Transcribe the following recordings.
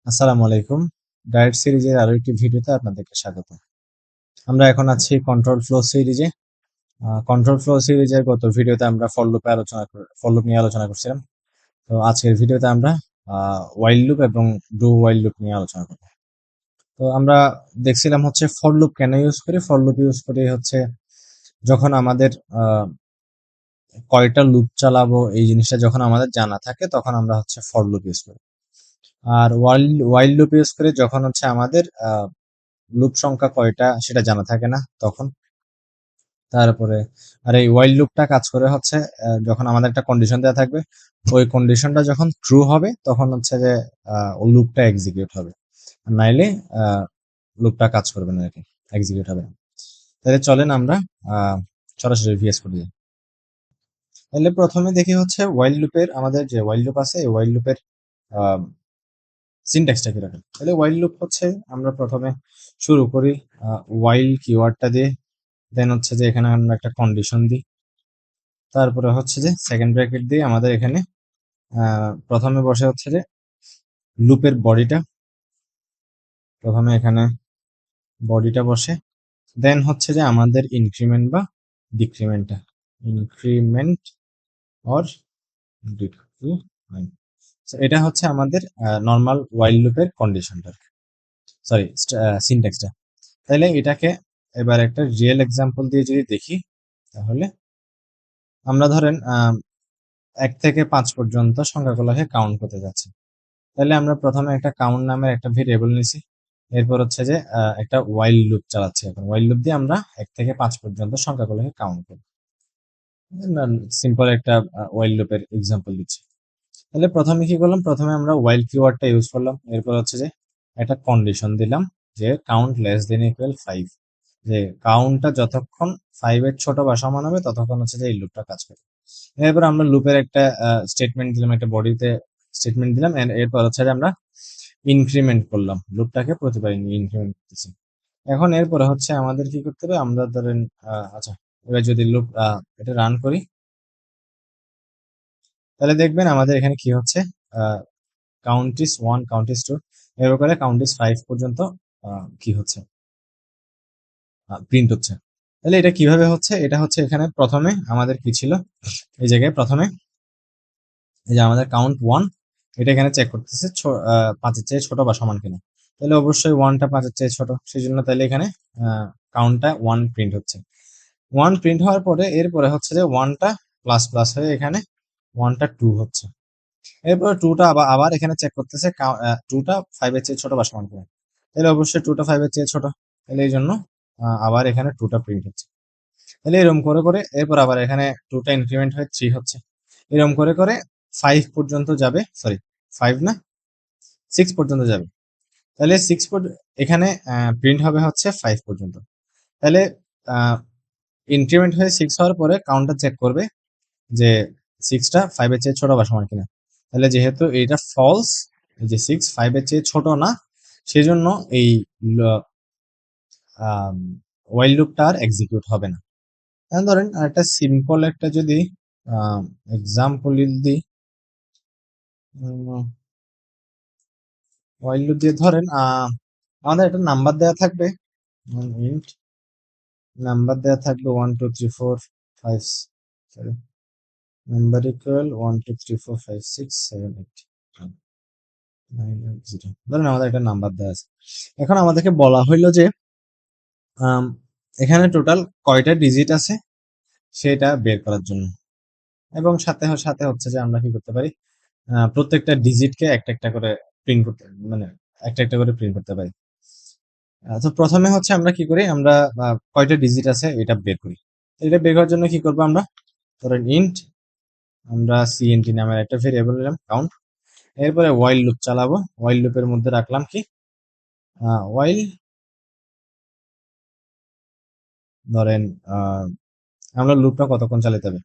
আসসালামু আলাইকুম। ডায়েট সিরিজের আরো একটি ভিডিওতে আপনাদেরকে স্বাগত। আমরা এখন আছি কন্ট্রোল ফ্লো সিরিজে। কন্ট্রোল ফ্লো সিরিজের গত ভিডিওতে আমরা ফর লুপ নিয়ে আলোচনা করছিলাম। তো আজকের ভিডিওতে আমরা ওয়াইল লুপ এবং ডু ওয়াইল লুপ নিয়ে আলোচনা করব। তো আমরা দেখছিলাম হচ্ছে ফর লুপ কেন ইউজ করি। ফর লুপ ইউজ করি হচ্ছে যখন আমাদের কয়টা লুপ চালাবো এই জিনিসটা যখন আমাদের জানা থাকে তখন আমরা হচ্ছে ফর লুপ ইউজ করি। আর ওয়াইল লুপ ইউজ করি যখন হচ্ছে আমাদের লুপ সংখ্যা কয়টা সেটা জানা থাকে না তখন। তারপরে আর এই ওয়াইল লুপটা কাজ করে হচ্ছে যখন আমাদের একটা কন্ডিশন দেওয়া থাকবে, ওই কন্ডিশনটা যখন ট্রু হবে তখন হচ্ছে যে ওই লুপটা এক্সিকিউট হবে, আর নাইলে লুপটা কাজ করবে না, আর কি এক্সিকিউট হবে না। তাহলে চলেন আমরা সরাসরি ভিএস করে দিই। তাহলে প্রথমে দেখি হচ্ছে ওয়াইল লুপের, আমাদের যে ওয়াইল লুপ আছে এই ওয়াইল লুপের সিনট্যাক্সটা কিরকম। তাহলে ওয়াইল লুপ হচ্ছে আমরা প্রথমে শুরু করি ওয়াইল কিওয়ার্ডটা দিয়ে, দেন হচ্ছে যে এখানে আমরা একটা কন্ডিশন দিই, তারপরে হচ্ছে যে সেকেন্ড ব্র্যাকেট দিয়ে আমাদের এখানে প্রথমে বসে হচ্ছে যে লুপের বডিটা, প্রথমে এখানে বডিটা বসে, দেন হচ্ছে যে আমাদের ইনক্রিমেন্ট বা ডিক্রিমেন্টটা, ইনক্রিমেন্ট অর ডিক্রিমেন্ট। এটা হচ্ছে আমাদের নর্মাল ওয়াইল লুপের কন্ডিশনটা, সরি সিনট্যাক্সটা। তাহলে এটাকে এবার একটা রিয়েল এক্সাম্পল দিয়ে যদি দেখি, তাহলে আমরা ধরেন 1 থেকে 5 পর্যন্ত সংখ্যাগুলোকে কাউন্ট করতে যাচ্ছি। তাহলে আমরা প্রথমে একটা কাউন্ট নামের একটা ভেরিয়েবল নিছি, এরপর হচ্ছে যে একটা ওয়াইল লুপ চালাচ্ছি। এখন ওয়াইল লুপ দিয়ে আমরা 1 থেকে 5 পর্যন্ত সংখ্যাগুলোকে কাউন্ট করি। সিম্পল একটা ওয়াইল লুপের এক্সাম্পল দিচ্ছি। তাহলে প্রথমে কি করলাম, প্রথমে আমরা ওয়াইল কিওয়ার্ডটা ইউজ করলাম, এরপর হচ্ছে যে একটা কন্ডিশন দিলাম যে কাউন্ট লেস দেন ইকুয়াল 5, যে কাউন্টটা যতক্ষণ 5 এর ছোট বা সমান হবে ততক্ষণ হচ্ছে যে এই লুপটা কাজ করবে। এরপর আমরা লুপের একটা স্টেটমেন্ট দিলাম, একটা বডিতে স্টেটমেন্ট দিলাম, এরপর হচ্ছে যে আমরা ইনক্রিমেন্ট করলাম, লুপটাকে প্রতিবার ইনক্রিমেন্ট করতেছি। এখন এরপরে হচ্ছে আমাদের কি করতে হবে, আমরা ধরেন আচ্ছা এবার যদি লুপ এটা রান করি, তাহলে দেখবেন আমাদের এখানে কি হচ্ছে, কাউন্ট ইস 1, কাউন্ট ইস 2, এরপর করে কাউন্ট ইস 5 পর্যন্ত কি হচ্ছে, প্রিন্ট হচ্ছে। তাহলে এটা কিভাবে হচ্ছে, এটা হচ্ছে এখানে প্রথমে আমাদের কি ছিল, এই জায়গায় প্রথমে এই যে আমাদের কাউন্ট 1, এটা এখানে চেক করতেছে 5 এর চেয়ে ছোট বা সমান কিনা। তাহলে অবশ্যই 1টা 5 এর চেয়ে ছোট, সেই জন্য তাহলে এখানে কাউন্টটা 1 প্রিন্ট হচ্ছে। 1 প্রিন্ট হওয়ার পরে এরপরে হচ্ছে যে 1টা প্লাস প্লাস হয়ে এখানে 1টা 2 হচ্ছে। এরপরে 2টা আবার এখানে চেক করতেছে 2টা 5 এর চেয়ে ছোট বা সমান কিনা। তাহলে অবশ্যই 2টা 5 এর চেয়ে ছোট, তাহলে এই জন্য আবার এখানে 2টা প্রিন্ট হচ্ছে। তাহলে এরকম করে করে এরপর আবার এখানে 2টা ইনক্রিমেন্ট হয়ে 3 হচ্ছে। এরকম করে করে 5 পর্যন্ত যাবে, সরি 5 না 6 পর্যন্ত যাবে। তাহলে এখানে প্রিন্ট হবে হচ্ছে 5 পর্যন্ত। তাহলে ইনক্রিমেন্ট হয়ে 6 হওয়ার পরে কাউন্টার চেক করবে যে 6টা 5 এর চেয়ে ছোট বা সমান কিনা। তাহলে যেহেতু এটা ফলস, যে 6 5 এর চেয়ে ছোট না, সেজন্য এই ওয়াইল লুপটা আর এক্সিকিউট হবে না। এখন ধরেন একটা সিম্পল একটা যদি এক্সাম্পল দিই, ওয়াইল লুপ দিয়ে ধরেন আমাদের একটা নাম্বার দেওয়া থাকবে, ইন্ট নাম্বার দেওয়া থাকবে 1 2 3 4 5, সরি নাম্বার ইকুয়াল 1 2 3 4 5 6 7 8 9 0। ধরেন আমাদের একটা নাম্বার দেওয়া আছে, এখন আমাদেরকে বলা হইলো যে এখানে টোটাল কয়টা ডিজিট আছে সেটা বের করার জন্য, এবং সাথে সাথে হচ্ছে যে আমরা কি করতে পারি, প্রত্যেকটা ডিজিটকে একটা একটা করে প্রিন্ট করতে, মানে একটা একটা করে প্রিন্ট করতে পারি। তো প্রথমে হচ্ছে আমরা কি করি, আমরা কয়টা ডিজিট আছে এটা বের করি। এটা বের করার জন্য কি করব, আমরা ধরেন ইন্ট, আমরা সিএনটি নামের একটা ভেরিয়েবল নিলাম কাউন্ট, এরপরে ওয়াইল লুপ চালাবো। ওয়াইল লুপের মধ্যে রাখলাম কি, ওয়াইল ধরেন আমরা লুপটা কতক্ষণ চালাতে হবে,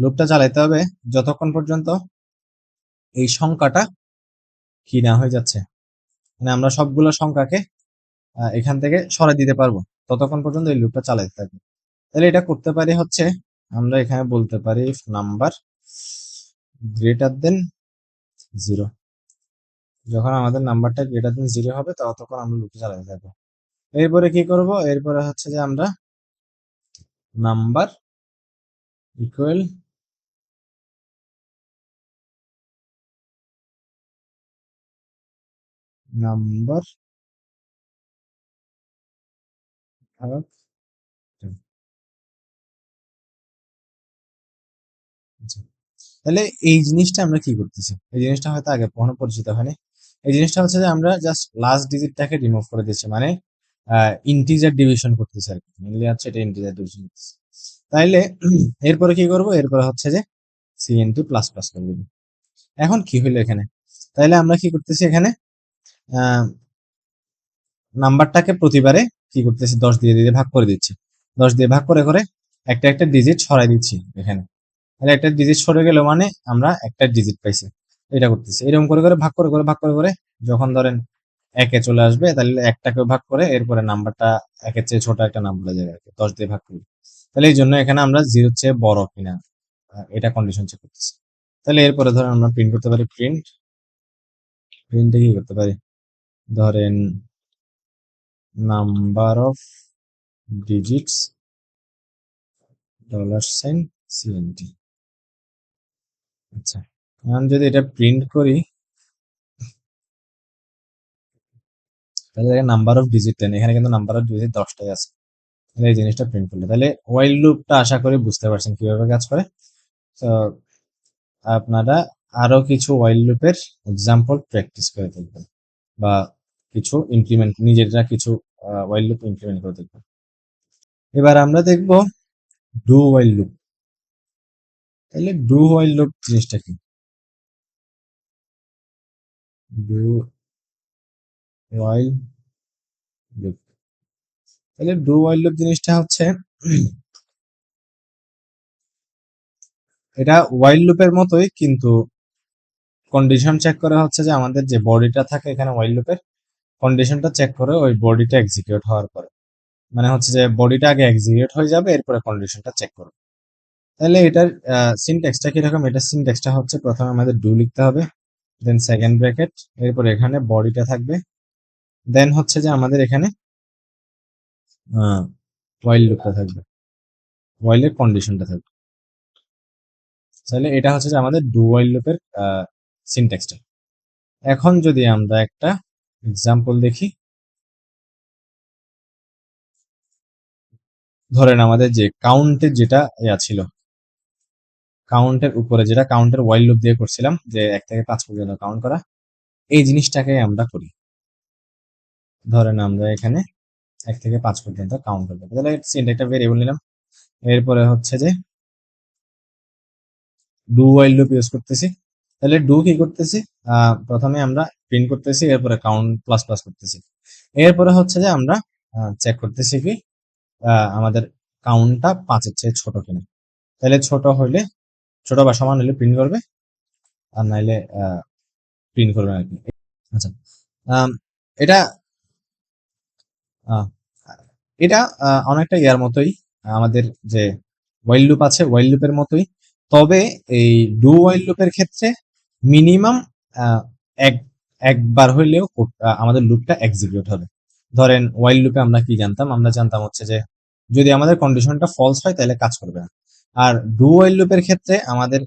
লুপটা চালাতে হবে যতক্ষণ পর্যন্ত এই সংখ্যাটা কি না হয়ে যাচ্ছে, মানে আমরা সবগুলো সংখ্যাকে এখান থেকে সরাই দিতে পারবো, ততক্ষণ পর্যন্ত এই লুপটা চালাতে থাকবে। তাহলে এটা করতে পারি হচ্ছে, আমরা এখানে বলতে পারি নাম্বার গ্রেটার দেন 0। যখন আমাদের নাম্বারটা গ্রেটার দেন 0 হবে ততক্ষণ আমরা লুপ চালাতে থাকবো। এরপরে কি করব, এরপরে হচ্ছে যে আমরা নাম্বার ইকুয়াল নাম্বার ভাগ 10। আচ্ছা, তাহলে এই জিনিসটা আমরা কি করতেছি, এই জিনিসটা হয়তো আগে কখনো পরিচিত হয়নি। এই জিনিসটা হচ্ছে যে আমরা জাস্ট লাস্ট ডিজিটটাকে রিমুভ করে দিচ্ছি, মানে ইন্টিজার ডিভিশন করতেছি আর কি, মেনলি হচ্ছে এটা ইন্টিজার ডিভিশন করতেছি। তাইলে এরপরে কি করব, এরপরে হচ্ছে যে সি ইন্টু প্লাস প্লাস করে দিব। এখন কি হইলো এখানে, তাইলে আমরা কি করতেছি এখানে নাম্বারটাকে প্রতিবারে কি করতেছি 10 দিয়ে দিয়ে ভাগ করে দিচ্ছি, 10 দিয়ে ভাগ করে করে একটা একটা ডিজিট সরাই দিচ্ছি এখানে। তাহলে একটা ডিজিট সরে গেল মানে আমরা একটা ডিজিট পাইছি, এটা করতেছি এরকম করে করে ভাগ করে করে ভাগ করে করে যখন ধরেন একে চলে আসবে তাহলে একটাকে ভাগ করে এরপরে নাম্বারটা একের চেয়ে ছোট একটা নাম্বার যাবে আর কি, 10 দিয়ে ভাগ করি। তাহলে এই জন্য এখানে আমরা জিরোর চেয়ে বড় কিনা এটা কন্ডিশন চেক করতেছি। তাহলে এরপরে ধরেন আমরা প্রিন্ট করতে পারি, প্রিন্টে কি করতে পারি, ধরেন নাম্বার অফ ডিজিটস $CNT। আচ্ছা, এখন যদি এটা প্রিন্ট করি তাহলে নাম্বার অফ ডিজিট 10, এখানে কিন্তু নাম্বার অফ ডিজিট 10টাই আছে। তাহলে এই জিনিসটা প্রিন্ট করলে তাহলে ওয়াইল লুপটা আশা করি বুঝতে পারছেন কিভাবে কাজ করে। তো আপনারা আরো কিছু ওয়াইল লুপের এক্সাম্পল প্র্যাকটিস করে দেখবেন বা কিছু ইমপ্লিমেন্ট নিজেরা কিছু ওয়াইল লুপ ইমপ্লিমেন্ট করে দেখবেন। এবার আমরা দেখব ডু ওয়াইল লুপ। তাহলে ডু ওয়াইল লুপ জিনিসটা কি, ডু ওয়াইল লুপ, তাহলে ডু ওয়াইল লুপ জিনিসটা হচ্ছে এটা ওয়াইল লুপের মতোই, কিন্তু কন্ডিশন চেক করা হচ্ছে যে আমাদের যে বডিটা থাকে এখানে ওয়াইল লুপের কন্ডিশনটা চেক করে ওই বডিটা এক্সিকিউট হওয়ার পরে, মানে হচ্ছে যে বডিটা আগে এক্সিকিউট হয়ে যাবে এরপরে কন্ডিশনটা চেক করবে। তাহলে এটার সিনট্যাক্সটা কিরকম, এটার সিনট্যাক্সটা হচ্ছে প্রথমে আমাদের ডু লিখতে হবে, দেন সেকেন্ড ব্র্যাকেট, এরপর এখানে বডিটা থাকবে, দেন হচ্ছে যে আমাদের এখানে ওয়াইল লুপটা থাকবে, ওয়াইলের কন্ডিশনটা থাকবে। তাহলে এটা হচ্ছে যে আমাদের ডু ওয়াইল লুপের সিনট্যাক্সটা। এখন যদি আমরা একটা এক্সাম্পল দেখি, ধরেন আমাদের যে কাউন্টের যেটা ছিল, কাউন্টের উপরে যেটা কাউন্টের ওয়াইল লুপ দিয়ে করছিলাম যে 1 থেকে 5 পর্যন্ত কাউন্ট করা, এই জিনিসটাকে আমরা করি। ধরেন আমরা এখানে 1 থেকে 5 পর্যন্ত কাউন্ট করবো, তাহলে একটা ভেরিয়েবল নিলাম, এরপরে হচ্ছে যে ডু ওয়াইল লুপ ইউজ করতেছি। তাহলে ডু কি করতেছি, প্রথমে আমরা প্রিন্ট করতেছি, এরপরে কাউন্ট প্লাস প্লাস করতেছি, এরপরে হচ্ছে যে আমরা চেক করতেছি কি আমাদের কাউন্টটা 5-এর চেয়ে ছোট কিনা। তাহলে ছোট হইলে, ছোট বা সমান হলে প্রিন্ট করবে, আর নাইলে প্রিন্ট করবে আর কি। আচ্ছা, এটা আহ, এটা অনেকটা ইয়ার মতোই, আমাদের যে ওয়াইল লুপ আছে ওয়াইল লুপের মতোই, তবে এই ডু ওয়াইল লুপের ক্ষেত্রে মিনিমাম এক একবার হইলেও আমাদের লুপটা এক্সিকিউট হবে। ধরেন ওয়াইল লুপে আমরা কি জানতাম, আমরা জানতাম হচ্ছে যে যদি আমাদের কন্ডিশনটা ফলস হয় তাহলে কাজ করবে না। আর ডু ওয়াইল লুপের ক্ষেত্রে আমাদের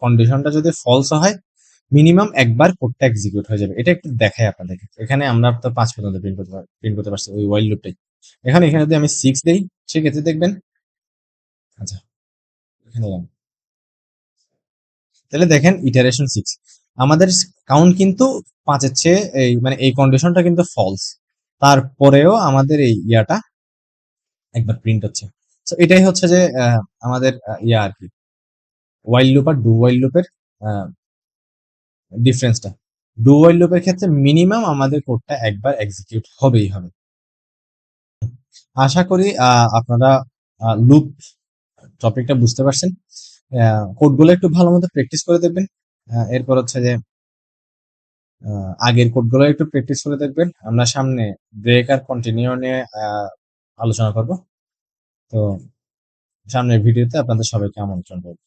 কন্ডিশনটা যদি ফলস হয় মিনিমাম একবার কোডটা এক্সিকিউট হয়ে যাবে। এটা একটু দেখাই আপনাদেরকে, এখানে আমরা তো 5 পর্যন্ত প্রিন্ট করতে পারছি ওই ওয়াইল লুপটাই। এখানে এখানে যদি আমি 6 দেই সেক্ষেত্রে দেখবেন, আচ্ছা এখানে এলাম। তাহলে দেখেন ইটারেশন 6, আমাদের কাউন্ট কিন্তু 5-এর চেয়ে এই মানে এই কন্ডিশনটা কিন্তু ফলস, তারপরেও আমাদের এই ইয়াটা একবার প্রিন্ট হচ্ছে। তো এটাই হচ্ছে যে আমাদের ইয়া আর কি, ওয়াইল লুপ আর ডু ওয়াইল লুপের ডিফারেন্সটা। ডু ওয়াইল লুপের ক্ষেত্রে মিনিমাম আমাদের কোডটা একবার এক্সিকিউট হবেই হবে। আশা করি আপনারা লুপ টপিকটা বুঝতে পারছেন। কোডগুলো একটু ভালো মতো প্র্যাকটিস করে দেখবেন, এরপর হচ্ছে যে আগের কোডগুলো একটু প্র্যাকটিস করে দেখবেন। আমরা সামনে ব্রেক আর কন্টিনিউ নিয়ে আলোচনা করব। তো সামনের ভিডিওতে আপনাদের সবাইকে আমন্ত্রণ করব।